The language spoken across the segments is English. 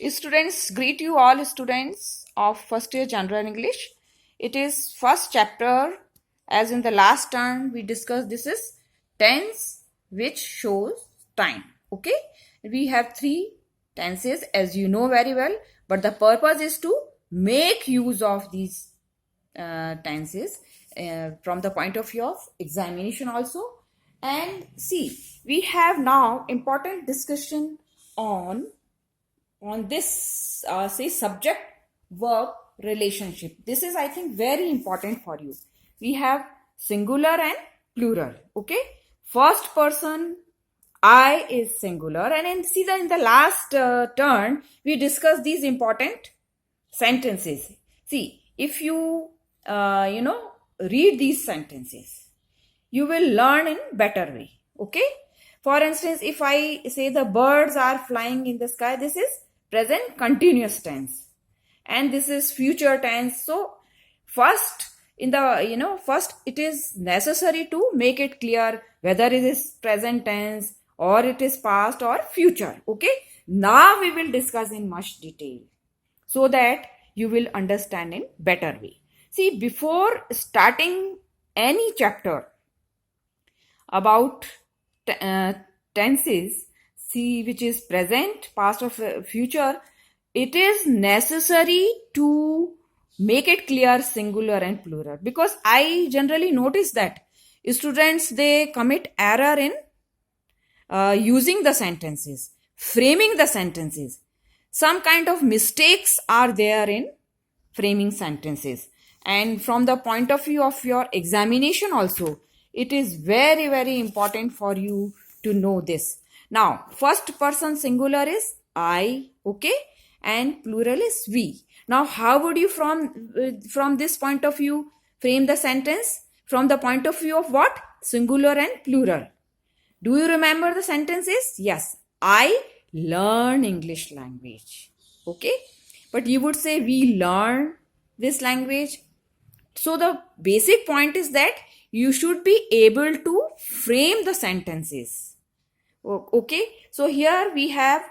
Students, greet you all students of first year General English. It is first chapter. As in the last term we discussed, this is tense which shows time. Okay, we have three tenses as you know very well, but the purpose is to make use of these tenses from the point of view of examination also. And see, we have now important discussion on this say subject verb relationship. This is, I think, very important for you. We have singular and plural. Okay, first person I is singular, and in the last turn we discussed these important sentences. See, if you read these sentences, you will learn in better way. Okay, for instance, if I say the birds are flying in the sky, this is present continuous tense, and this is future tense. So first, first it is necessary to make it clear whether it is present tense or it is past or future. Okay, now we will discuss in much detail so that you will understand in better way. See, before starting any chapter about tenses, see, which is present, past or future, it is necessary to make it clear singular and plural, because I generally notice that students, they commit error in using the sentences, framing the sentences. Some kind of mistakes are there in framing sentences, and from the point of view of your examination also, it is very, very important for you to know this. Now, first person singular is I, okay, and plural is we. Now, how would you from this point of view frame the sentence? From the point of view of what? Singular and plural. Do you remember the sentences? Yes, I learn English language. Okay, but you would say we learn this language. So the basic point is that you should be able to frame the sentences. Okay, so here we have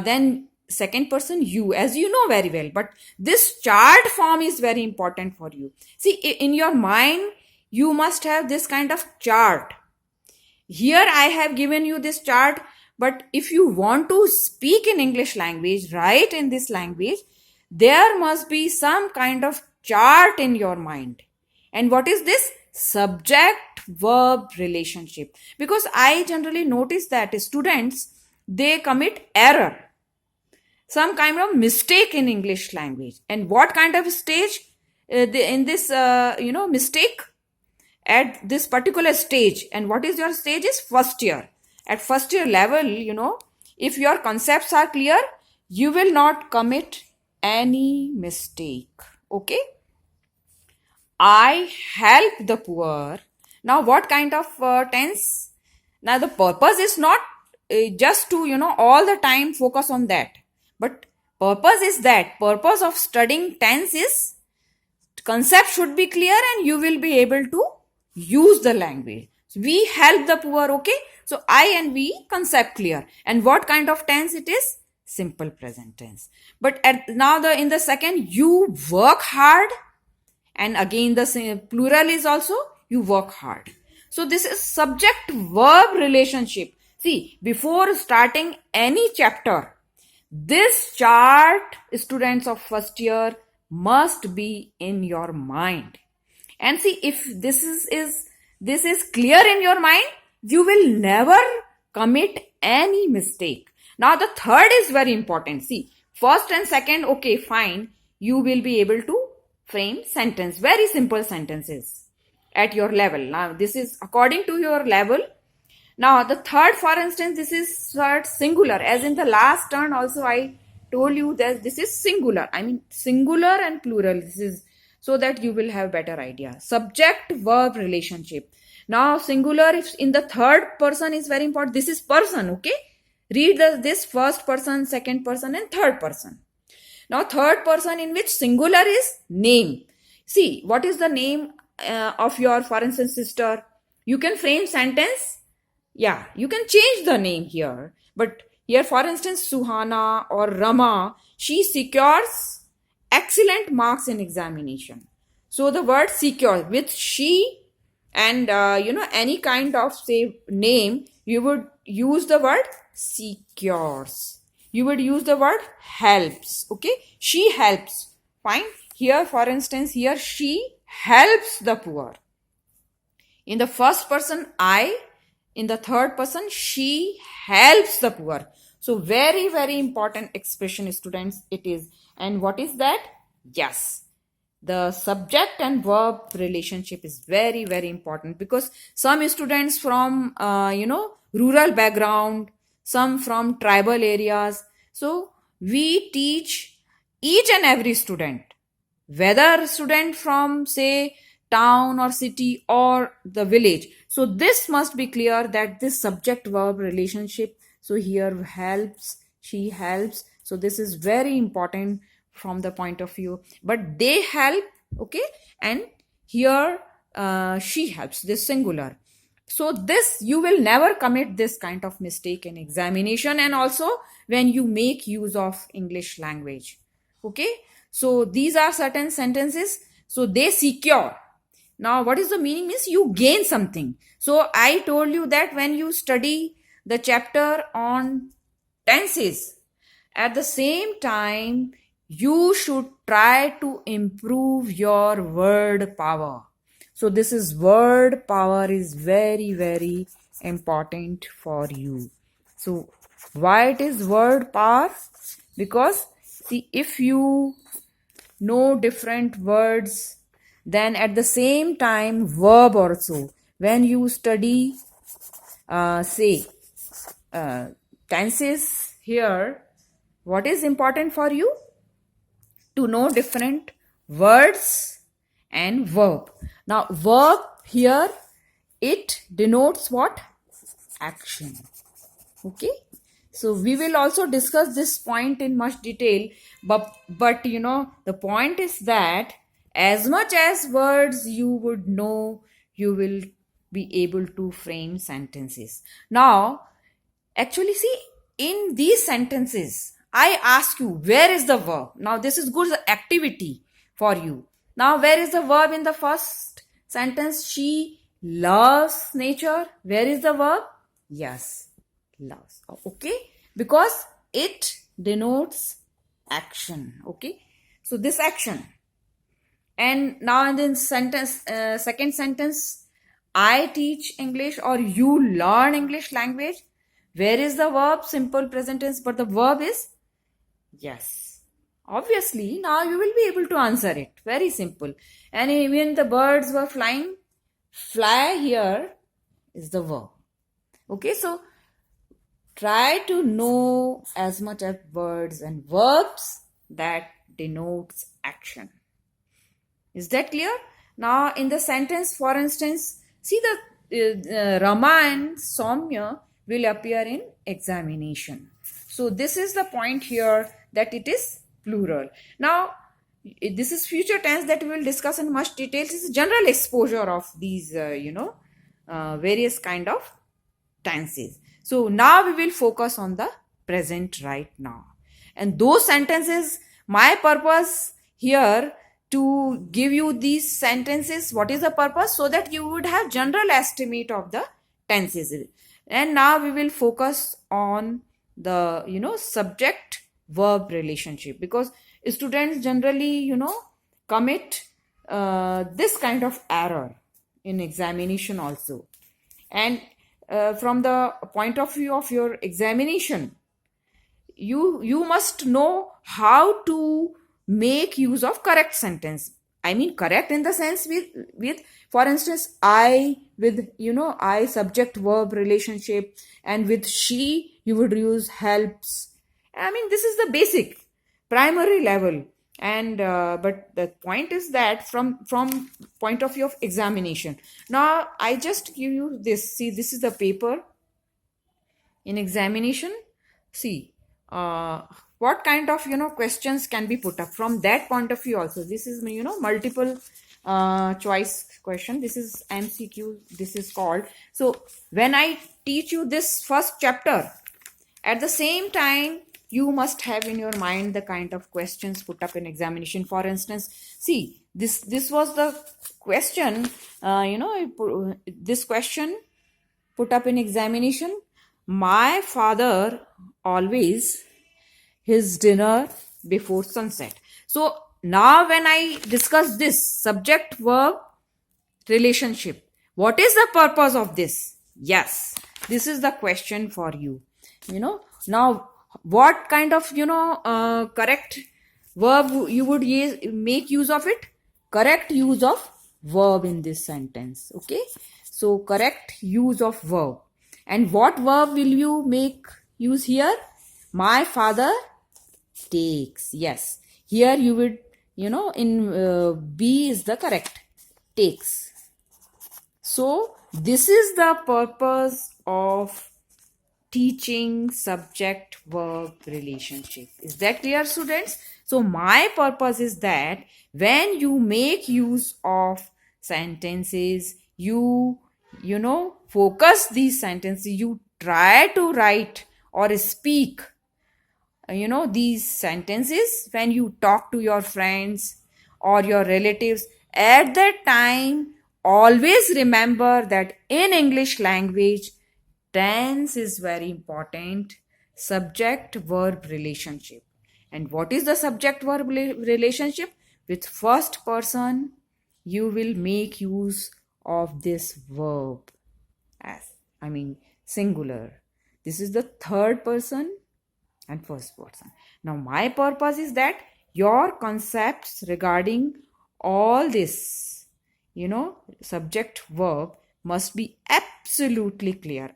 then second person you, as you know very well, but this chart form is very important for you. See, in your mind you must have this kind of chart. Here I have given you this chart, but if you want to speak in English language, write in this language, there must be some kind of chart in your mind. And what is this? Subject verb relationship. Because I generally notice that students, they commit error, some kind of mistake in English language. And what kind of stage in this mistake? At this particular stage. And what is your stage? Is first year. At first year level, if your concepts are clear, you will not commit any mistake. Okay, I help the poor. Now, what kind of tense? Now, the purpose is not just to all the time focus on that, but purpose is that purpose of studying tense is concept should be clear and you will be able to use the language. We help the poor. Okay, so I and we, concept clear. And what kind of tense it is? Simple present tense. But in the second, you work hard, and again the plural is also you work hard. So this is subject verb relationship. See, before starting any chapter, this chart, students of first year, must be in your mind. And see, if this is clear in your mind, you will never commit any mistake. Now the third is very important. See, first and second, okay, fine, you will be able to frame sentence, very simple sentences at your level. Now this is according to your level. Now the third, for instance, this is third singular. As in the last turn also I told you that this is singular. I mean singular and plural. This is so that you will have better idea. Subject verb relationship. Now singular, if in the third person is very important. This is person. Okay, read this first person, second person and third person. Now third person, in which singular is name. See, what is the name of your, for instance, sister? You can frame sentence. Yeah, you can change the name here, but Here, for instance, Suhana or Rama, she secures excellent marks in examination. So the word secure with she and any kind of say name, you would use the word secures. You would use the word helps. Okay, she helps. Fine. Here, for instance, here she helps the poor. In the first person, I. In the third person, she helps the poor. So very, very important expression, students, it is. And what is that? Yes. The subject and verb relationship is very, very important, because some students from, rural background, some from tribal areas. So we teach each and every student, whether student from say town or city or the village. So this must be clear that this subject verb relationship, so here helps, she helps, so this is very important from the point of view, but they help. Okay, and here she helps, this singular. So this, you will never commit this kind of mistake in examination, and also when you make use of English language. Okay, so these are certain sentences. So they secure. Now what is the meaning? Means you gain something. So I told you that when you study the chapter on tenses, at the same time you should try to improve your word power. So this is word power is very, very important for you. So why it is word power? Because see, if you know different words, then at the same time verb also, when you study say tenses, here what is important for you? To know different words and verb. Now verb here, it denotes what? Action. Okay, so we will also discuss this point in much detail, but the point is that as much as words you would know, you will be able to frame sentences. Now actually, see, in these sentences, I ask you, where is the verb? Now, this is good activity for you. Now, where is the verb in the first sentence? She loves nature. Where is the verb? Yes, loves. Okay, because it denotes action. Okay, so this action. And now in the sentence, second sentence, I teach English or you learn English language. Where is the verb? Simple present tense, but the verb is yes. Obviously, now you will be able to answer it. Very simple. And even the birds were flying. Fly here is the verb. Okay, so try to know as much as words and verbs that denotes action. Is that clear? Now in the sentence, for instance, see the Rama and Soumya will appear in examination. So this is the point here, that it is plural. Now this is future tense that we will discuss in much detail. This is general exposure of these various kind of tenses. So now we will focus on the present right now, and those sentences, my purpose here to give you these sentences, what is the purpose? So that you would have general estimate of the tenses. And now we will focus on the subject verb relationship, because students generally commit this kind of error in examination also. And from the point of view of your examination, you must know how to make use of correct sentence. I mean correct in the sense with for instance, I with I subject verb relationship, and with she you would use helps. I mean this is the basic primary level. And but the point is that from point of view of examination, now I just give you this. See, this is the paper in examination. See what kind of questions can be put up from that point of view also. This is multiple choice question. This is MCQ, this is called. So when I teach you this first chapter, At the same time, you must have in your mind the kind of questions put up in examination. For instance, see, this was the question, this question put up in examination. My father always his dinner before sunset. So now when I discuss this subject verb relationship, what is the purpose of this? Yes, this is the question for you. Now what kind of correct verb you would make use of it? Correct use of verb in this sentence. Okay, so correct use of verb. And what verb will you make use here? My father takes. Yes, here you would, in B is the correct, takes. So this is the purpose of teaching subject verb relationship. Is that clear, students? So my purpose is that when you make use of sentences, you focus these sentences, you try to write or speak these sentences when you talk to your friends or your relatives. At that time, always remember that in English language, tense is very important. Subject verb relationship. And what is the subject verb relationship? With first person, you will make use of this verb as, singular. This is the third person and first person. Now, my purpose is that your concepts regarding all this, subject verb must be absolutely clear.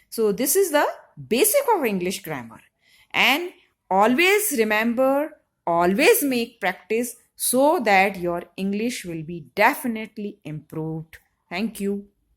So this is the basic of English grammar. And always remember, always make practice so that your English will be definitely improved. Thank you.